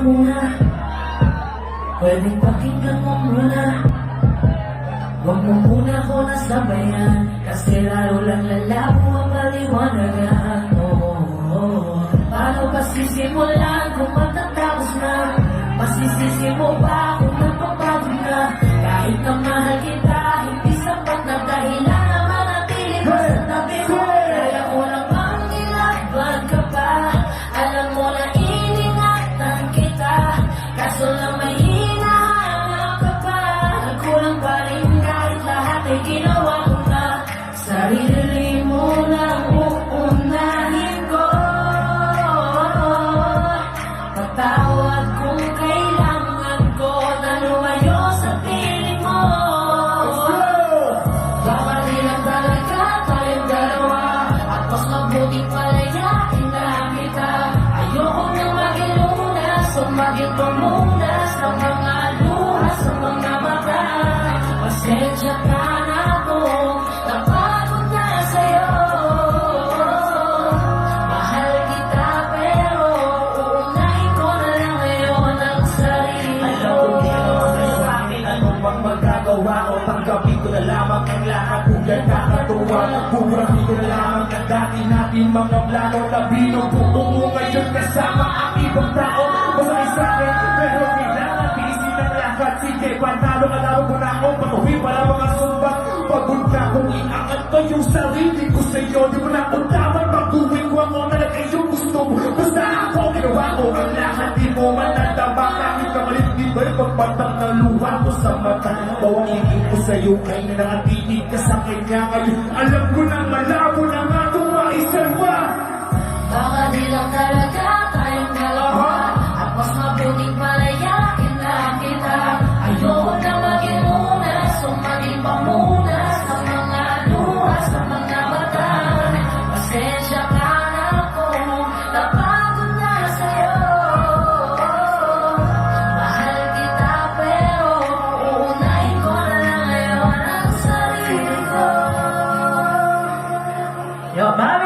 muna, pwedeng pakinggan mo muna. Huwag mo muna ko nasabayan, kasi lalo lang lalabo ang paliwanagan. Paano ba sisimulan kung matatapos na? Masisisi mo ba kung napapagod na? Kahit na mahal kita, hindi sapat na dahilan na manatili mo sa tabi mo. Kaya ko namang nilaban ka pa, alam mo na iningatan kita, kaso lang may hinahanap ka pa. Nagkulang pa rin kahit lahat ay ginawa ko na. Sarili mo lang uunahin ko, patawad kung kailangan ko na lumayo sa piling mo. Baka nilang talaga tayong dalawa, at mas mabuting palayain na kita. Ayoko na maging lunas o maging pumunas ng mga luha sa mga mata. Pasensya ka na po, napagod na sa'yo. Mahal kita pero uunahin ko na lang ngayon ang sarili ko. Alam ko di naman sa'yo sa akin, ano bang magagawa ko? Tanggapin ko na lamang ang lahat kung yan kakatuwa. Buburahin ko na lamang ang dati natin mga plano na binubuo mo ngayon kasama ang ibang tao. Masakit sa'kin, pero kailangan busy ng lahat. Sige, panalo ka daw ko na ako, pag-uwi pala mga sumbang. Pagod na kung iangat ko yung sarili ko sa'yo. Di mo na kung dapat mag-uwi ko ako talaga yung gusto mo. Basta ako, ginawa ko ang lahat. Di mo manatama kahit kamalit dito ay pagbatang na luha ko sa mata. Bawang hingin ko sa'yo ay nakatinig ka sa kanya ngayon. Alam ko na malabo na nga kung maisalwa. Baka di lang talaga tayong dalawa, at mas mabuting palayain na kita. Ayoko na maging lunas o maging pamunas ng mga luha sa mga mata. Pasensya ka na po, napagod na sa'yo. Mahal kita pero uunahin ko na lang ngayon ang sarili ko. Yo, mami!